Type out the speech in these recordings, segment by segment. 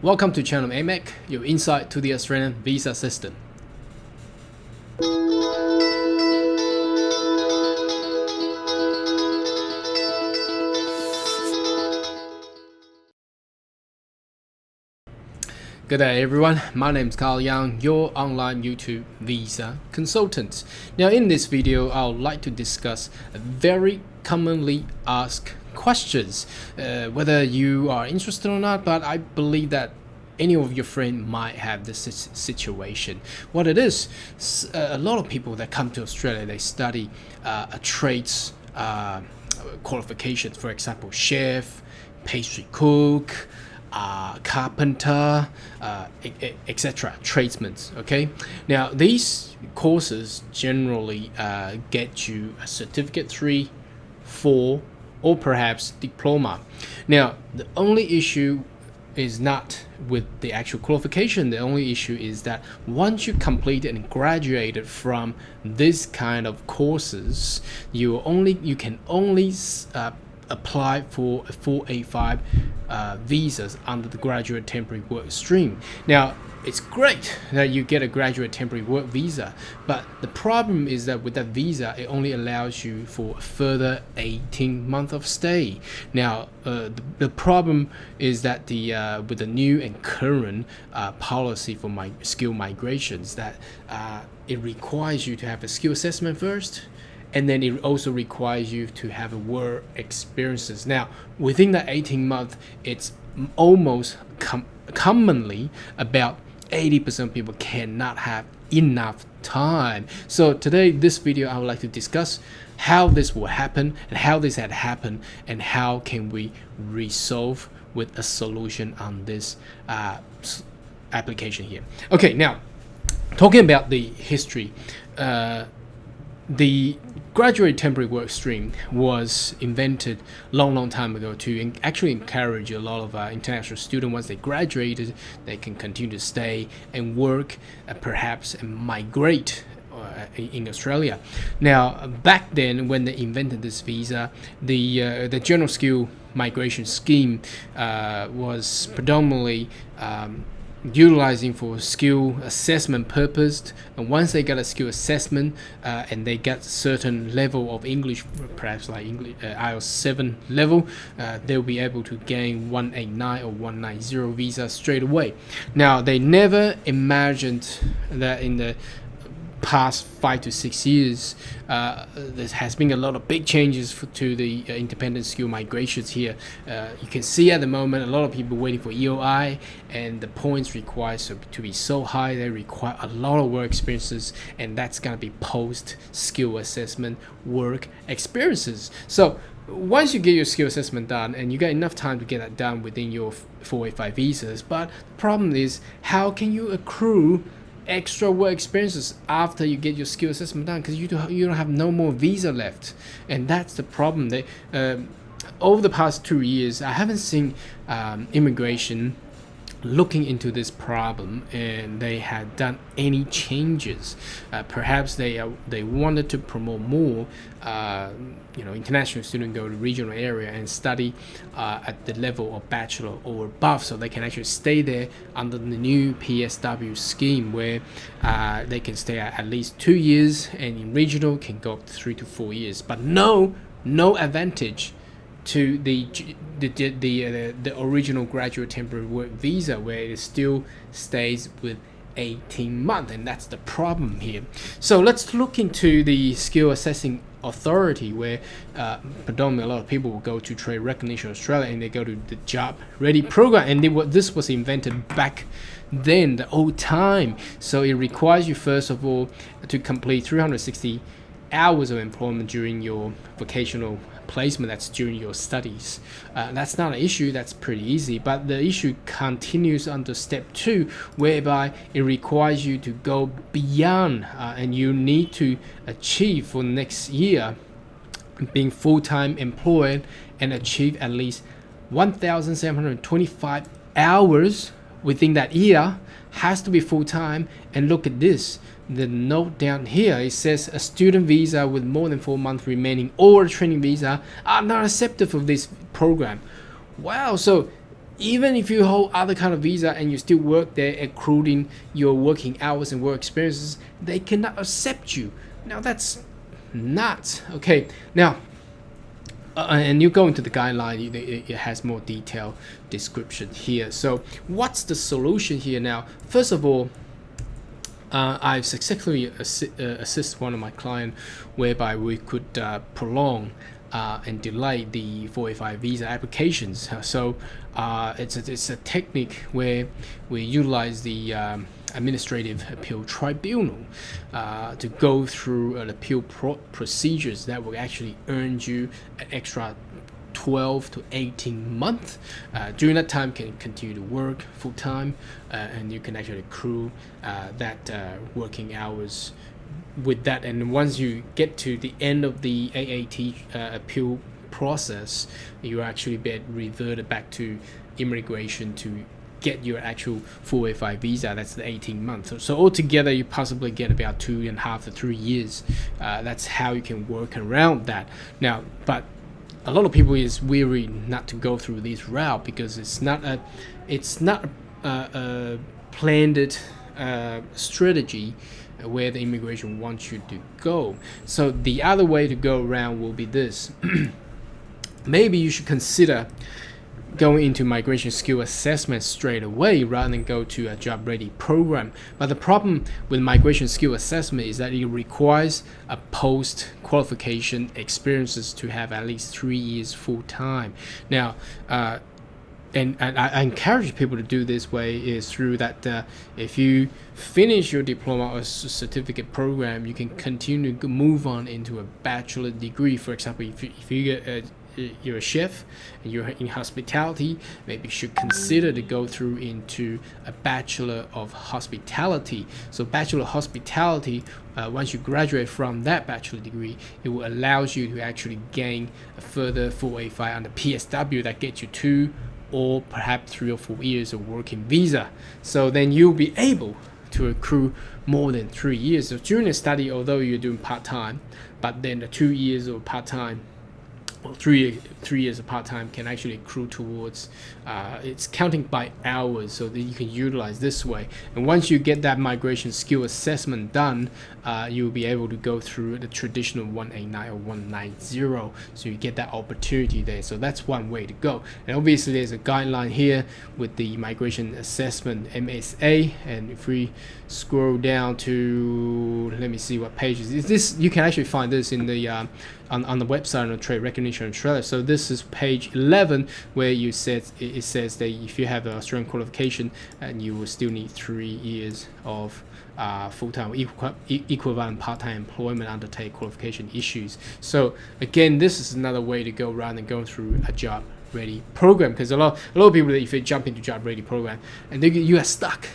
Welcome to channel AMEC, your insight to the Australian visa system. Good day everyone, my name is Carl Young, your online YouTube visa consultant. Now in this video, I would like to discuss a very commonly asked questions, whether you are interested or not, but I believe that any of your friends might have this situation. What it is, a lot of people that come to Australia, they study a trades qualifications, for example, chef, pastry cook, carpenter, etc. tradesmen. Okay, now these courses generally get you a certificate 3, 4, or perhaps diploma. Now the only issue is not with the actual qualification. The only issue is that once you complete and graduated from this kind of courses, you can only apply for a 485 visas under the graduate temporary work stream. Now it's great that you get a graduate temporary work visa, but the problem is that with that visa it only allows you for a further 18 months of stay. Now the problem is that with the new and current policy for skill migrations, that it requires you to have a skill assessment first, and then it also requires you to have a work experiences. Now, within the 18 months, it's almost commonly about 80% of people cannot have enough time. So today, this video, I would like to discuss how this will happen and how this had happened and how can we resolve with a solution on this application here. Okay, now, talking about the history, the graduate temporary work stream was invented long time ago to actually encourage a lot of international students. Once they graduated, they can continue to stay and work, perhaps and migrate in Australia. Now back then, when they invented this visa, the general skill migration scheme was predominantly utilizing for skill assessment purpose, and once they got a skill assessment and they get certain level of English, perhaps like English IELTS 7 level, they'll be able to gain 189 or 190 visa straight away. Now they never imagined that in the past 5 to 6 years there has been a lot of big changes to the independent skill migrations here. You can see at the moment a lot of people waiting for EOI, and the points required to be so high, they require a lot of work experiences, and that's going to be post skill assessment work experiences. So once you get your skill assessment done, and you get enough time to get that done within your 485 visas, but the problem is, how can you accrue extra work experiences after you get your skill assessment done, because you don't have no more visa left? And that's the problem. They over the past 2 years, I haven't seen immigration looking into this problem, and they had done any changes. Perhaps they wanted to promote more international students go to regional area and study at the level of bachelor or above, so they can actually stay there under the new PSW scheme, where they can stay at least 2 years, and in regional can go up to 3 to 4 years, but no advantage to the original graduate temporary work visa, where it still stays with 18 months, and that's the problem here. So let's look into the skill assessing authority, where predominantly a lot of people will go to Trade Recognition Australia, and they go to the Job Ready program, and this was invented back then, the old time. So it requires you first of all to complete 360 hours of employment during your vocational placement, that's during your studies. That's not an issue, that's pretty easy, but the issue continues under step 2, whereby it requires you to go beyond and you need to achieve for next year being full-time employed and achieve at least 1,725 hours within that year. Has to be full-time. And look at this, the note down here, it says a student visa with more than 4 months remaining or a training visa are not accepted for this program. Wow, so even if you hold other kind of visa and you still work there, including your working hours and work experiences, they cannot accept you. Now that's nuts. Okay, now and you go into the guideline, it has more detailed description here. So what's the solution here now? First of all, I've successfully assist one of my clients whereby we could prolong and delay the 485 visa applications. So it's a technique where we utilize the administrative appeal tribunal to go through an appeal procedures that will actually earn you an extra 12 to 18 months. During that time, can continue to work full time, and you can actually accrue that working hours with that. And once you get to the end of the AAT appeal process, you actually get reverted back to immigration to get your actual 485 visa. That's the 18 months. So altogether, you possibly get about 2.5 to 3 years. That's how you can work around that. Now, but a lot of people is weary not to go through this route because it's not a planned strategy where the immigration wants you to go. So the other way to go around will be this. Maybe you should consider going into migration skill assessment straight away rather than go to a job ready program. But the problem with migration skill assessment is that it requires a post qualification experiences to have at least 3 years full time. Now and I encourage people to do this way is through that if you finish your diploma or certificate program, you can continue to move on into a bachelor degree. For example, if you get you're a chef and you're in hospitality, maybe you should consider to go through into a Bachelor of Hospitality. So Bachelor of Hospitality, once you graduate from that bachelor degree, it will allow you to actually gain a further 485 on the PSW that gets you 2 or perhaps 3 or 4 years of working visa. So then you'll be able to accrue more than 3 years. So during the study, although you're doing part-time, but then the 2 years of part-time or 3 years of part-time can actually accrue towards it's counting by hours, so that you can utilize this way. And once you get that migration skill assessment done, you'll be able to go through the traditional 189 or 190, so you get that opportunity there. So that's one way to go. And obviously there's a guideline here with the migration assessment MSA, and if we scroll down to, let me see what page is this, you can actually find this in the on the website on Trade Recognition Australia. So this is page 11, where you said it says that if you have an Australian qualification, and you will still need 3 years of full-time equivalent part-time employment undertake qualification issues. So again, this is another way to go rather than going through a job ready program, because a lot of people, if they jump into job ready program and you are stuck.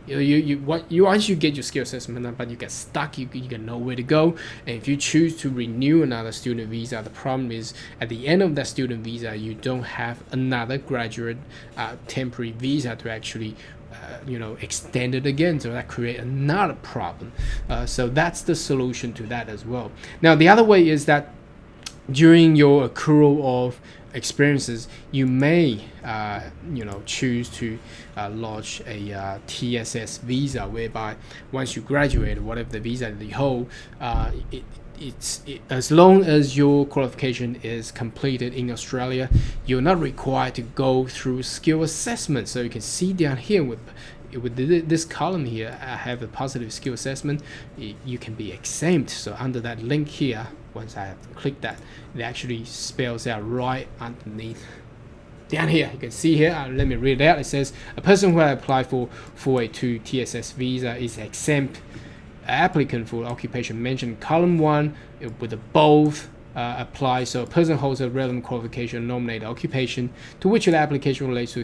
Once you get your skill assessment, but you get stuck, you got nowhere to go. And if you choose to renew another student visa, the problem is at the end of that student visa, you don't have another graduate temporary visa to actually extend it again. So that creates another problem. So that's the solution to that as well. Now the other way is that during your accrual of experiences, you may choose to lodge a TSS visa, whereby once you graduate, whatever the visa that you hold, as long as your qualification is completed in Australia, you're not required to go through skill assessment. So you can see down here with this column here, I have a positive skill assessment, you can be exempt. So under that link here, once I have clicked that, it actually spells out right underneath down here. You can see here, let me read it out. It says a person who has applied for 482 TSS visa is exempt applicant for occupation mentioned in column 1 with the both apply. So a person holds a relevant qualification nominated occupation to which the application relates to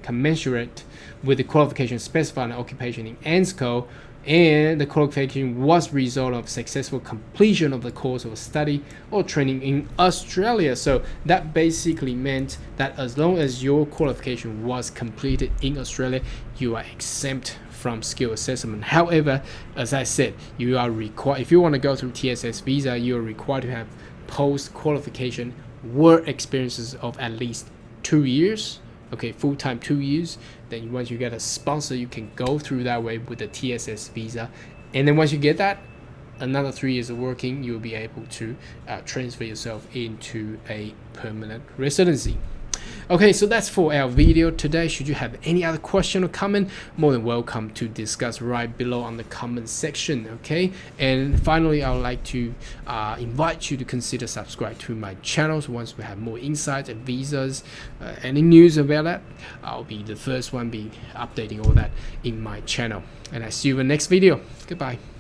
commensurate with the qualification specified in the occupation in ANSCO, and the qualification was result of successful completion of the course of study or training in Australia. So that basically meant that as long as your qualification was completed in Australia, you are exempt from skill assessment. However, as I said, you are required, if you want to go through TSS visa, you are required to have post qualification work experiences of at least 2 years okay, full-time 2 years. Then once you get a sponsor, you can go through that way with the TSS visa, and then once you get that, another 3 years of working, you'll be able to transfer yourself into a permanent residency. Okay, so that's for our video today. Should you have any other question or comment, more than welcome to discuss right below on the comment section. Okay, and finally, I would like to invite you to consider subscribe to my channel. So once we have more insights and visas, any news about that, I'll be the first one be updating all that in my channel. And I see you in the next video. Goodbye.